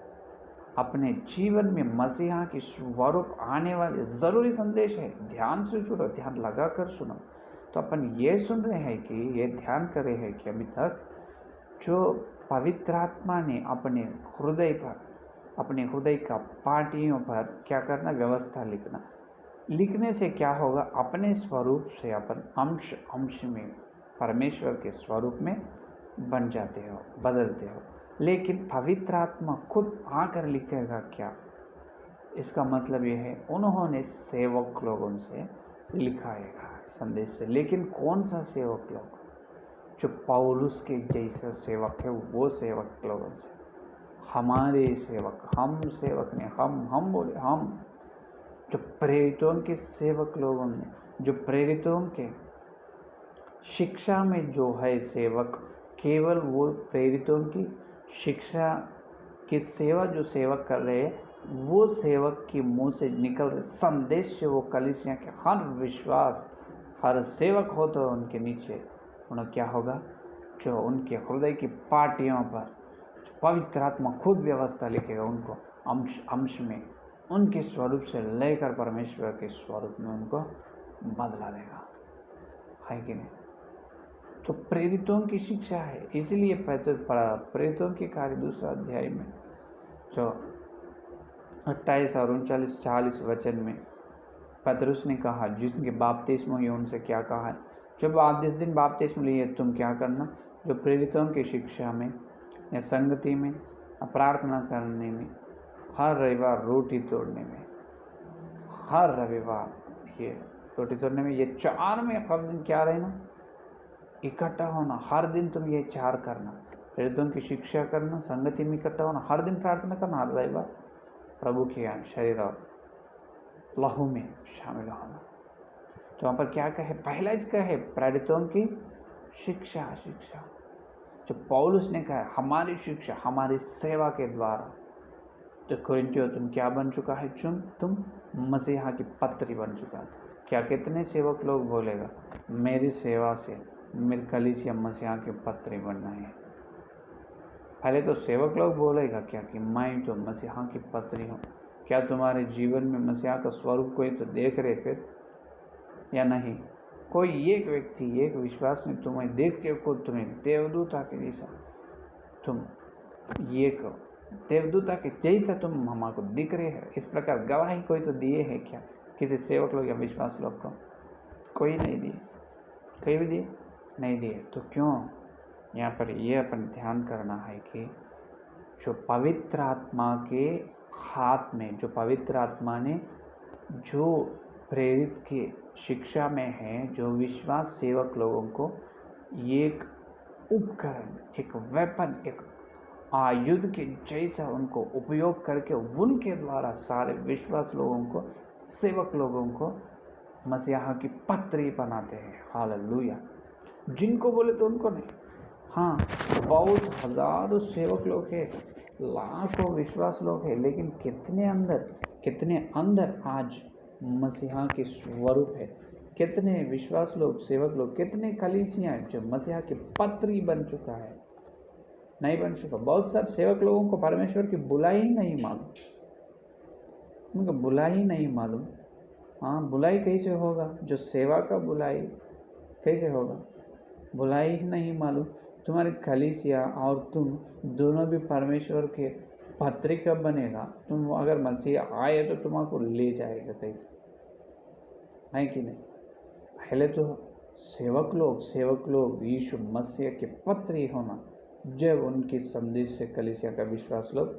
अपने जीवन में मसीहा की स्वरूप आने वाले ज़रूरी संदेश है। ध्यान से सुनो, ध्यान लगा कर सुनो। तो अपन ये सुन रहे हैं कि ये ध्यान कर रहे हैं कि अभी तक जो पवित्र आत्मा ने अपने हृदय पर, अपने हृदय का पाटियों पर क्या करना, व्यवस्था लिखना। लिखने से क्या होगा, अपने स्वरूप से अपन अंश अंश में परमेश्वर के स्वरूप में बन जाते हो, बदलते हो। लेकिन पवित्र आत्मा खुद आकर लिखेगा क्या, इसका मतलब ये है उन्होंने सेवक लोगों से लिखाएगा संदेश से। लेकिन कौन सा सेवक लोग, जो पौलुस के जैसा सेवक है वो सेवक लोगों से। हमारे सेवक, हम सेवक ने, हम बोले हम, जो प्रेरितों के सेवक लोगों ने, जो प्रेरितों के शिक्षा में जो है सेवक, केवल वो प्रेरितों की शिक्षा की सेवा जो सेवक कर रहे हैं, वो सेवक के मुंह से निकल रहे संदेश से वो कलीसिया के हर विश्वास, हर सेवक हो तो उनके नीचे उन्हें क्या होगा, जो उनके हृदय की पाटियों पर पवित्र आत्मा खुद व्यवस्था लिखेगा, उनको अंश अंश में उनके स्वरूप से लेकर परमेश्वर के स्वरूप में उनको बदला देगा, है कि नहीं। तो प्रेरितों की शिक्षा है, इसलिए प्रेरितों के कार्य 2 अध्याय में जो 28 और 39-40 वचन में पतरस ने कहा, जिनके बपतिस्मा हुई उनसे क्या कहा है, जब आप जिस दिन बपतिस्मा लिए तुम क्या करना, जो प्रेरितों की शिक्षा में या संगति में, प्रार्थना करने में, हर रविवार रोटी तोड़ने में, हर रविवार ये रोटी तोड़ने में, ये 4 में हर दिन क्या रहना, इकट्ठा होना। हर दिन तुम ये 4 करना, प्रेरितों की शिक्षा करना, संगति में इकट्ठा होना, हर दिन प्रार्थना करना, हर रविवार प्रभु के शरीर और लहू में शामिल होना। तो वहाँ पर क्या कहे, पहला कहे प्रेरितों की शिक्षा। जो पौलुस ने कहा हमारी शिक्षा, हमारी सेवा के द्वारा, तो कोरिन्थियों तुम क्या बन चुका है, तुम मसीहा की पत्री बन चुका है। क्या कितने सेवक लोग बोलेगा, मेरी सेवा से मेरी कलीसिया मसीहा की पत्री बनना है। पहले तो सेवक लोग बोलेगा क्या कि मैं तो मसीहा की पत्री हूँ। क्या तुम्हारे जीवन में मसीहा का स्वरूप कोई तो देख रहे फिर या नहीं? कोई एक व्यक्ति, एक विश्वास में तुम्हें देख के खुद तुम्हें देवदूता के जैसा, तुम ये कहो देवदूता के जैसा तुम हमको दिख रहे हैं, इस प्रकार गवाही कोई तो दिए है क्या? किसी सेवक लोग या विश्वास लोग को कोई नहीं दिए, कोई भी दिए नहीं दिए। तो क्यों यहाँ पर ये अपन ध्यान करना है कि जो पवित्र आत्मा के हाथ में, जो पवित्र आत्मा ने जो प्रेरित की शिक्षा में है, जो विश्वास सेवक लोगों को एक उपकरण, एक वेपन, एक आयुध के जैसा उनको उपयोग करके उनके द्वारा सारे विश्वास लोगों को, सेवक लोगों को मसीहा की पत्री बनाते हैं। हालेलुया। जिनको बोले तो उनको नहीं, हाँ बहुत हजारों सेवक लोग हैं, लाखों विश्वास लोग हैं, लेकिन कितने अंदर आज मसीहा के स्वरूप है, कितने विश्वास लोग, सेवक लोग, कितने कलीसियाँ जो मसीहा की पत्री बन चुका है, नहीं बन चुका। बहुत सारे सेवक लोगों को परमेश्वर की बुलाई ही नहीं मालूम, उनको बुलाई ही नहीं मालूम। हाँ, बुलाई कैसे होगा? जो सेवा का बुलाई कैसे होगा? बुलाई ही नहीं मालूम। तुम्हारी कलीसिया और तुम दोनों भी परमेश्वर के पत्री कब बनेगा? तुम अगर मसीह आए तो तुमको ले जाएगा कैसे, है कि नहीं? पहले तो सेवक लोग यीशु मसीह के पत्री होना, जब उनकी संदेश से कलीसिया का विश्वास लोग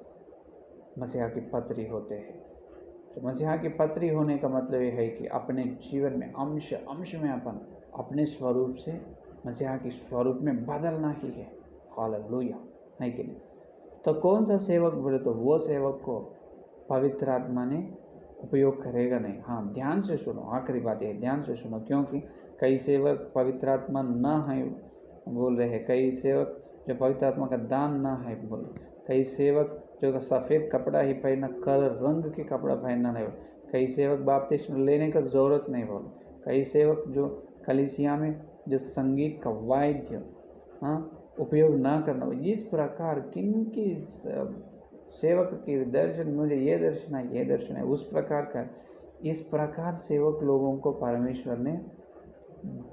मसीहा की पत्री होते हैं। तो मसीहा की पत्री होने का मतलब ये है कि अपने जीवन में अंश में अपन अपने स्वरूप से मसीहा के स्वरूप में बदलना ही है। हालेलुया, है कि नहीं? तो कौन सा सेवक बोले तो वो सेवक को पवित्र आत्मा ने उपयोग करेगा नहीं। हाँ, ध्यान से सुनो, आखिरी बात है, ध्यान से सुनो, क्योंकि कई सेवक पवित्र आत्मा ना है बोल रहे हैं, कई सेवक जो पवित्र आत्मा का दान ना है बोल, कई सेवक जो सफ़ेद कपड़ा ही पहनना, कलर रंग के कपड़ा पहनना नहीं बोल, कई सेवक बपतिस्मा लेने का ज़रूरत नहीं बोल, कई सेवक जो कलीसिया में जो संगीत का वाद्य उपयोग ना करना। इस प्रकार किनकी सेवक के दर्शन, मुझे ये दर्शन है, ये दर्शन है, उस प्रकार का, इस प्रकार सेवक लोगों को परमेश्वर ने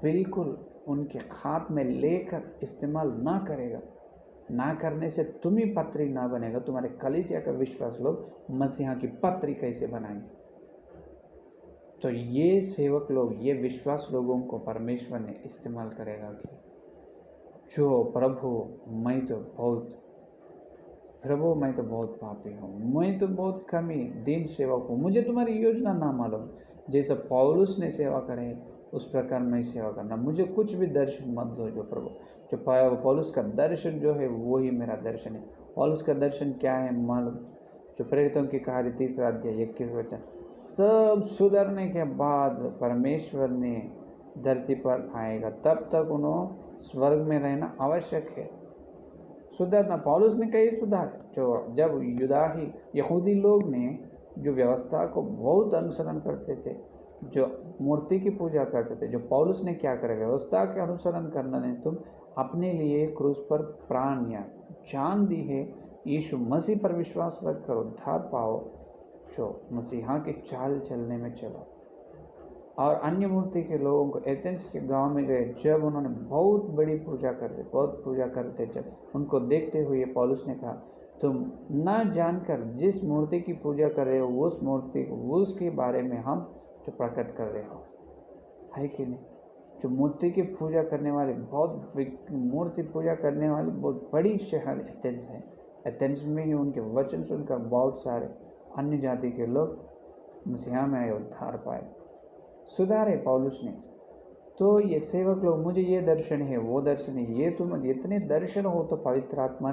बिल्कुल उनके हाथ में लेकर इस्तेमाल ना करेगा। ना करने से तुम ही पत्री ना बनेगा, तुम्हारे कलीसिया का विश्वास लोग मसीहा की पत्री कैसे बनाएंगे? तो ये सेवक लोग, ये विश्वास लोगों को परमेश्वर ने इस्तेमाल करेगा कि जो प्रभु मैं तो बहुत पापी हूँ, मैं तो बहुत कमी दीन सेवक हूँ, मुझे तुम्हारी योजना ना मालूम। जैसे पौलुस ने सेवा करे उस प्रकार मैं सेवा करना, मुझे कुछ भी दर्शन मत दो। जो प्रभु, जो पौलुस का दर्शन जो है वो ही मेरा दर्शन है। पौलुस का दर्शन क्या है मालूम? जो प्रेरितों की कार्य 3 अध्याय 21 वचन, सब सुधरने के बाद परमेश्वर ने धरती पर आएगा, तब तक उन्होंने स्वर्ग में रहना आवश्यक है। सुधरना, पौलुस ने कई सुधार, जो जब यहूदी लोग ने जो व्यवस्था को बहुत अनुसरण करते थे, जो मूर्ति की पूजा करते थे, जो पौलुस ने क्या करे, व्यवस्था के अनुसरण करना नहीं, तुम अपने लिए क्रूस पर प्राण या जान दी है, यीशु मसीह पर विश्वास रख कर उद्धार पाओ, जो मसीहा के चाल चलने में चलो। और अन्य मूर्ति के लोगों को एथेंस के गांव में गए, जब उन्होंने बहुत पूजा करते, जब उनको देखते हुए पौलुस ने कहा, तुम न जानकर जिस मूर्ति की पूजा कर रहे हो उस मूर्ति को उसके बारे में हम जो प्रकट कर रहे हो, है कि नहीं। जो मूर्ति की पूजा करने वाले मूर्ति पूजा करने वाले बहुत बड़ी शहर एथेंस है। एथेंस में ही उनके वचन सुनकर बहुत सारे अन्य जाति के लोग मसीहा में आए, उद्धार पाए, सुधारे पौलुस ने। तो ये सेवक लोग, मुझे ये दर्शन है वो दर्शन है, ये तुम इतने दर्शन हो तो पवित्र आत्मा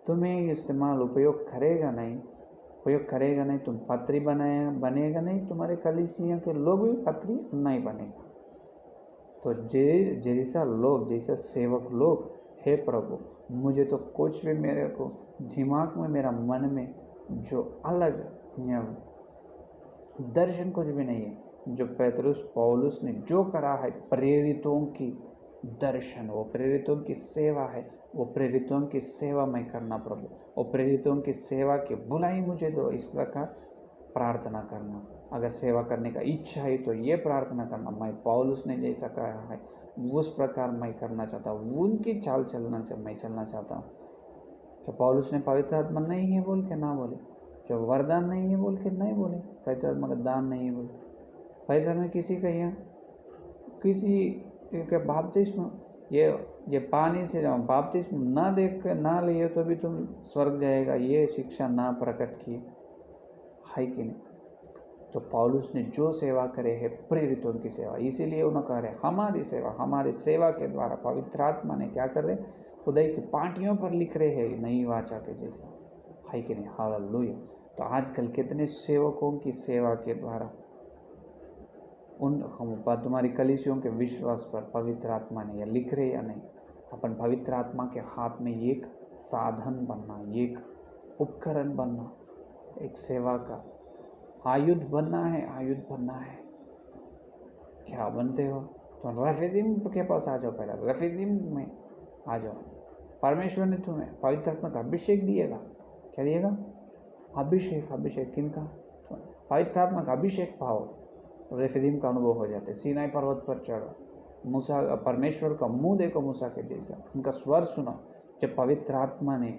तुम्हें इस्तेमाल उपयोग करेगा नहीं। तुम पत्री बनेगा नहीं, तुम्हारे कलीसिया के लोग भी पत्री नहीं बनेगा। तो जैसा सेवक लोग, हे प्रभु मुझे तो कुछ भी मेरे को दिमाग में, मेरा मन में जो अलग दर्शन कुछ भी नहीं है। जो पौलुस ने जो करा है, प्रेरितों की दर्शन, वो प्रेरितों की सेवा है, वो प्रेरितों की सेवा मैं करना प्रभु, वो प्रेरितों की सेवा की बुलाई मुझे दो। इस प्रकार प्रार्थना करना, अगर सेवा करने का इच्छा है तो ये प्रार्थना करना, मैं पौलुस ने जैसा कहा है उस प्रकार मैं करना चाहता हूँ, उनकी चाल चलना से मैं चलना चाहता हूँ। तो पौलुस ने पवित्र आत्मा नहीं है बोल के ना बोले, जो वरदान नहीं है बोल के नहीं बोले, पवित्र आत्मा का दान नहीं है बोल के। पवित्र आत्मा किसी का यहाँ किसी के बपतिस्मा, ये पानी से जाओ बपतिस्मा ना देख कर ना लिए तो भी तुम स्वर्ग जाएगा, ये शिक्षा ना प्रकट की है कि नहीं। तो पौलुस ने जो सेवा करे है प्रेरितों की सेवा, इसीलिए उन्होंने कह रहे हमारी सेवा के द्वारा पवित्र आत्मा ने क्या कर रहे, खुदाई की पाटियों पर लिख रहे हैं नई वाचा के जैसा, है कि नहीं। हालेलुया। तो आजकल कितने सेवकों की सेवा के द्वारा तुम्हारी कलीसियों के विश्वास पर पवित्र आत्मा ने यह लिख रहे या नहीं। अपन पवित्र आत्मा के हाथ में एक साधन बनना, एक उपकरण बनना, एक सेवा का आयुध बनना है। क्या बनते हो? तो रफीदीम के पास आ जाओ, पहले रफीदीम में आ जाओ। परमेश्वर ने तुम्हें पवित्र आत्मा का अभिषेक दिएगा। क्या दिएगा? अभिषेक किनका? पवित्र आत्मा का अभिषेक पाओ, रेफिदीम का अनुभव हो जाते। सीनाई पर्वत पर चढ़ो, मूसा परमेश्वर का मुंह देखो मूसा के जैसा, उनका स्वर सुनो। जब पवित्र आत्मा ने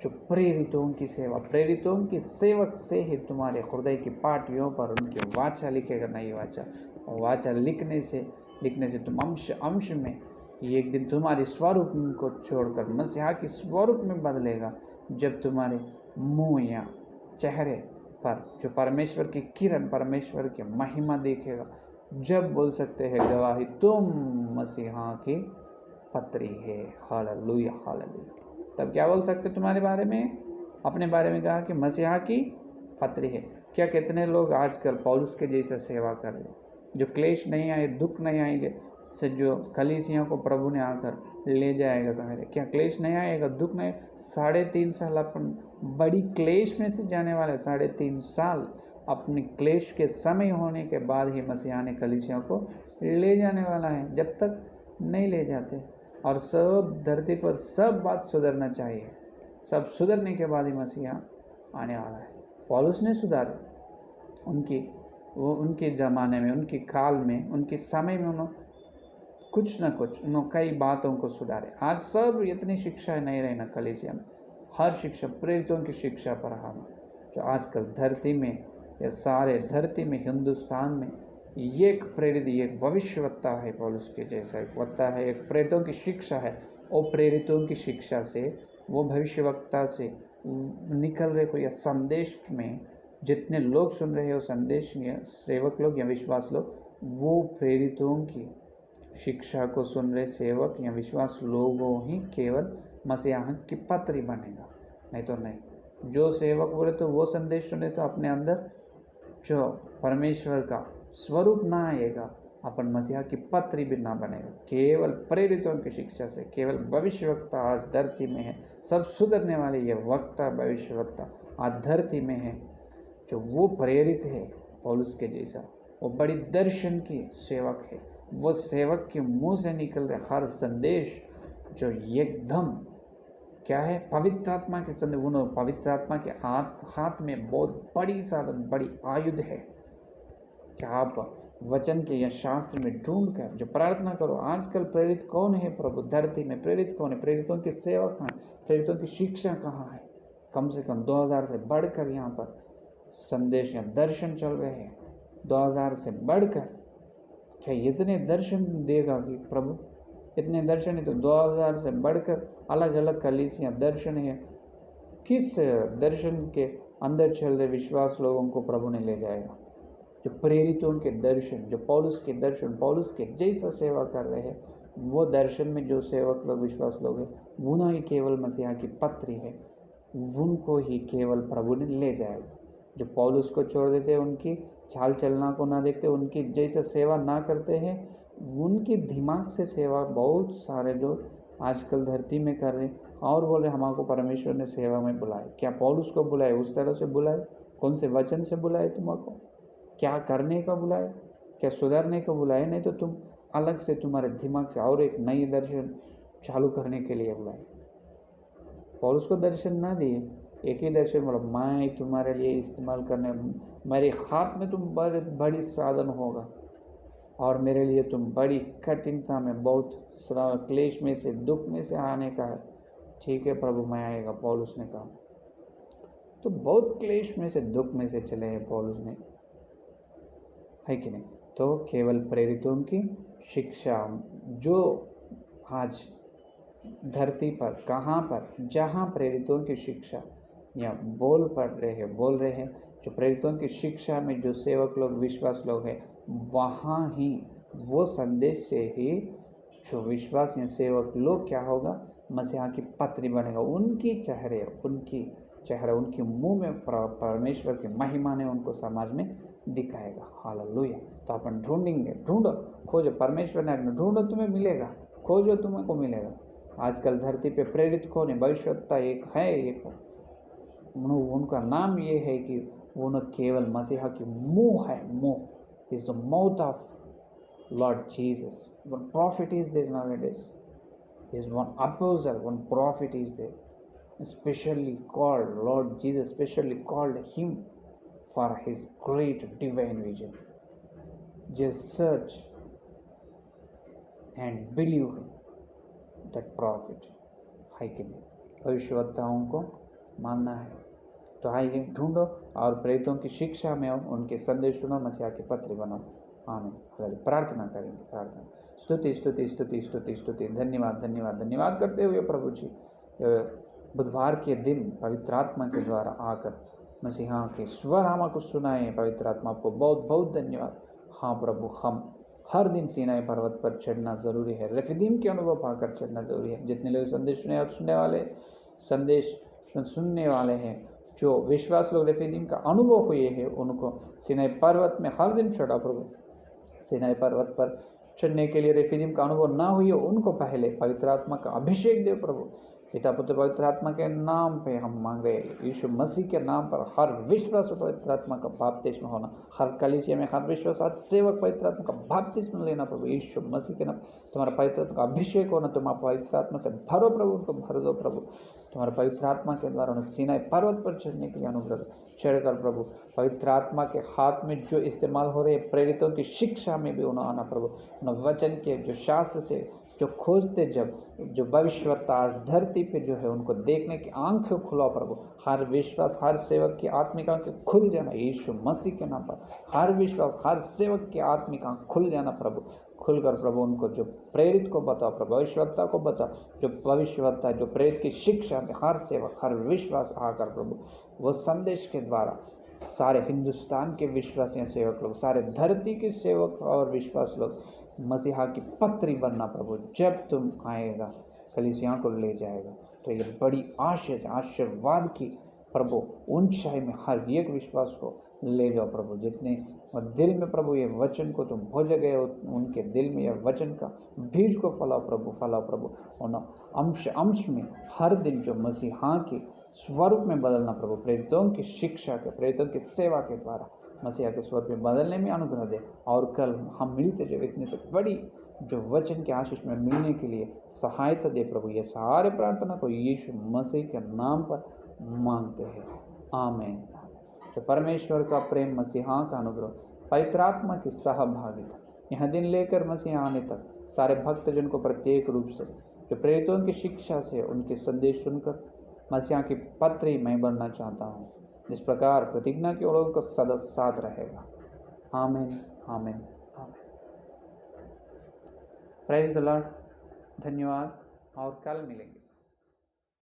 जो प्रेरितों की सेवक से ही तुम्हारे हृदय की पाटियों पर उनकी वाचा लिखेगा, नई वाचा लिखने से तुम अंश में एक दिन तुम्हारे स्वरूप को छोड़कर मसीहा के स्वरूप में बदलेगा। जब तुम्हारे मुंह या चेहरे पर जो परमेश्वर की किरण, परमेश्वर की महिमा देखेगा, जब बोल सकते हैं गवाही तुम मसीहा की पत्री है। हालेलुया। तब क्या बोल सकते तुम्हारे बारे में? अपने बारे में कहा कि मसीहा की पत्री है। क्या कितने लोग आजकल पौलुस के जैसा सेवा कर रहे, जो क्लेश नहीं आए, दुख नहीं आएंगे, से जो कलीसिया को प्रभु ने आकर ले जाएगा, कह रहे क्या क्लेश नहीं आएगा, दुख नहीं। 3.5 साल अपन बड़ी क्लेश में से जाने वाले, 3.5 साल अपने क्लेश के समय होने के बाद ही मसीहा ने कलीसिया को ले जाने वाला है। जब तक नहीं ले जाते, और सब धरती पर सब बात सुधरना चाहिए, सब सुधरने के बाद ही मसीहा आने वाला है। पौलुस ने सुधारे उनके ज़माने में, उनके काल में, उनके समय में उन्होंने कुछ न कुछ कई बातों को सुधारे। आज सब इतनी शिक्षा नहीं रही ना कलीसिया में, हर शिक्षा प्रेरितों की शिक्षा पर हम जो आजकल धरती में या सारे धरती में हिंदुस्तान में एक प्रेरित, एक भविष्यवक्ता है पौलुस के जैसा एक वक्ता है, एक प्रेरितों की शिक्षा है। वो प्रेरितों की शिक्षा से, वो भविष्यवक्ता से निकल रहे हो या संदेश में जितने लोग सुन रहे हो, संदेश या सेवक लोग या विश्वास लोग, वो प्रेरितों की शिक्षा को सुन रहे सेवक या विश्वास लोगों ही केवल मसीहा की पत्री बनेगा, नहीं तो नहीं। जो सेवक बोले तो वो संदेश सुने तो अपने अंदर जो परमेश्वर का स्वरूप ना आएगा, अपन मसीहा की पत्री भी ना बनेगा। केवल प्रेरितों की शिक्षा से, केवल भविष्यवक्ता आज धरती में है, सब सुधरने वाले ये वक्ता भविष्यवक्ता आज धरती में है, जो वो प्रेरित है पौलुस के जैसा, वो बड़ी दर्शन की सेवक है। वो सेवक के मुंह से निकल रहे हर संदेश जो एकदम क्या है, पवित्र आत्मा के संदेश, उन्होंने पवित्र आत्मा के हाथ में बहुत बड़ी साधन, बड़ी आयुध है। क्या आप वचन के या शास्त्र में ढूंढ कर जो प्रार्थना करो, आजकल प्रेरित कौन है प्रभु धरती में? प्रेरित कौन है? प्रेरितों की सेवा कहाँ है? प्रेरितों की शिक्षा कहाँ है? कम से कम 2000 से बढ़कर यहाँ पर संदेश या दर्शन चल रहे हैं। 2000 से बढ़कर क्या इतने दर्शन देगा कि प्रभु? इतने दर्शन है तो 2000 से बढ़कर अलग अलग कलीसियाँ दर्शन है। किस दर्शन के अंदर चल रहे विश्वास लोगों को प्रभु ने ले जाएगा? जो प्रेरितों के दर्शन, जो पौलुस के दर्शन, पौलुस के जैसा सेवा कर रहे हैं, वो दर्शन में जो सेवक लोग, विश्वास लोग हैं, वो ना ही केवल मसीहा की पत्री है, उनको ही केवल प्रभु ने ले जाएगा। जो पौलुस को छोड़ देते हैं, उनकी चाल चलना को ना देखते, उनकी जैसा सेवा ना करते हैं, उनके दिमाग से सेवा बहुत सारे जो आजकल धरती में कर रहे और बोल रहे हमको परमेश्वर ने सेवा में बुलाए। क्या पौलुस को बुलाए? उस तरह से बुलाए? कौन से वचन से बुलाए? तुमको क्या करने का बुलाए? क्या सुधारने को बुलाए? नहीं तो तुम अलग से तुम्हारे दिमाग से और एक नई दर्शन चालू करने के लिए बुलाए। पौलुस को दर्शन ना दिए, एक ही दर्शन बोला, मैं तुम्हारे लिए इस्तेमाल करने, मेरे हाथ में तुम बड़ी साधन होगा और मेरे लिए तुम बड़ी कठिनता में, बहुत क्लेश में से, दुख में से आने का है। ठीक है प्रभु, मैं आएगा, पौलुस ने कहा। तो बहुत क्लेश में से, दुख में से चले हैं पौलुस ने, है कि नहीं? तो केवल प्रेरितों की शिक्षा जो आज धरती पर, कहाँ पर, जहाँ प्रेरितों की शिक्षा या बोल रहे हैं, जो प्रेरितों की शिक्षा में जो सेवक लोग, विश्वास लोग हैं, वहाँ ही वो संदेश से ही जो विश्वास या सेवक लोग क्या होगा? मसीहा की पत्री बनेगा। उनकी चेहरे, उनके मुंह में परमेश्वर की महिमा ने उनको समाज में दिखाएगा। हालेलुया। तो अपन ढूंढेंगे, ढूंढो, खोजो, परमेश्वर ने ढूंढो, तुम्हें मिलेगा, खोजो, तुम्हें को मिलेगा। आजकल धरती पे प्रेरित कौन है? भविष्यवक्ता एक है, एक उनका नाम ये है कि वो न केवल मसीहा की मुंह है, मुंह is the mouth of Lord Jesus. One prophet is there nowadays, is one apostle, one prophet is there, especially called Lord Jesus, specially called him for his great divine vision. Just search and believe that prophet, है कि नहीं? भविष्यवक्ताओं को मानना है तो आइए ढूंढो और प्रेरितों की शिक्षा में हो, उनके संदेश सुनो, मसीहा की पत्री बनो। आमीन। प्रार्थना करेंगे, प्रार्थना। स्तुति स्तुति स्तुति स्तुति स्तुति, धन्यवाद धन्यवाद धन्यवाद करते हुए प्रभु जी, बुधवार के दिन पवित्र आत्मा के द्वारा आकर मसीहा के स्वर हमको सुनाए। पवित्र आत्मा आपको बहुत बहुत धन्यवाद। हाँ प्रभु, हम हर दिन सीनाई पर्वत पर चढ़ना ज़रूरी है, रेफिदीम के अनुभव पाकर चढ़ना ज़रूरी है। जितने लोग संदेश सुनने वाले हैं, जो विश्वास लोग रेफिदीम का अनुभव हुए हैं, उनको सीनाई पर्वत में हर दिन चढ़ा प्रभु। सीनाई पर्वत पर चढ़ने के लिए रेफिदीम का अनुभव ना हुई हो, उनको पहले पवित्र आत्मा का अभिषेक दे प्रभु। पिता पुत्र पवित्र आत्मा के नाम पे हम मांग रहे हैं, यीशु मसीह के नाम पर हर विश्वास पवित्र आत्मा का बपतिस्मा होना, हर कलीसिया में हर विश्वास हर सेवक पवित्र आत्मा का बपतिस्मा लेना प्रभु। यीशु मसीह के नाम तुम्हारा पवित्र आत्मा का अभिषेक होना, तुम्हारा पवित्र आत्मा से भरो प्रभु, उनको भर दो प्रभु। तुम्हारे पवित्र आत्मा के द्वारा उन्हें सीनाई पर्वत पर चढ़ने के लिए अनुग्रह चढ़कर प्रभु। पवित्र आत्मा के हाथ में जो इस्तेमाल हो रहे प्रेरितों की शिक्षा में भी उन्हें आना प्रभु। उन्हें वचन के जो शास्त्र से जो खोजते, जब जो भविष्यवक्ता आज धरती पे जो है, उनको देखने की आंखें खुला प्रभु। हर विश्वास हर सेवक की आत्मिक आंखें खुल जाना यीशु मसीह के नाम पर। हर विश्वास हर सेवक की आत्मिक आंख खुल जाना प्रभु। खुलकर प्रभु उनको जो प्रेरित को बताओ प्रभु, भविष्यवक्ता को बताओ, जो भविष्यवक्ता जो प्रेरित की शिक्षा में हर सेवक हर विश्वास आकर प्रभु वो संदेश के द्वारा सारे हिंदुस्तान के विश्वासी सेवक लोग, सारे धरती के सेवक और विश्वास लोग मसीहा की पत्री बनना प्रभु। जब तुम आएगा कलीसिया को ले जाएगा तो ये बड़ी आशीर्वाद की प्रभु ऊंचाई में हर एक विश्वास को ले जाओ प्रभु। जितने दिल में प्रभु ये वचन को तुम भोज गए हो, उनके दिल में यह वचन का बीज को फैलाओ प्रभु। और अंश में हर दिन जो मसीहा के स्वरूप में बदलना प्रभु, प्रेरितों की शिक्षा के, प्रेरितों की सेवा के द्वारा मसीहा के स्वरूप में बदलने में अनुग्रह दे। और कल हम मिलते जो इतने से बड़ी जो वचन के आशीष में मिलने के लिए सहायता दे प्रभु। ये सारे प्रार्थना को यीशु मसीह के नाम पर मांगते हैं, आमीन। जो परमेश्वर का प्रेम, मसीहा का अनुग्रह, पवित्र आत्मा की सहभागिता यह दिन लेकर मसीहा आने तक सारे भक्तजन को प्रत्येक रूप से जो प्रेरितों की शिक्षा से उनके संदेश सुनकर मसीहा की पत्री मैं बनना चाहता हूँ, जिस प्रकार प्रतिज्ञा के लोगों का सदा साथ रहेगा। आमीन, आमीन, आमीन। Praise the Lord. धन्यवाद और कल मिलेंगे।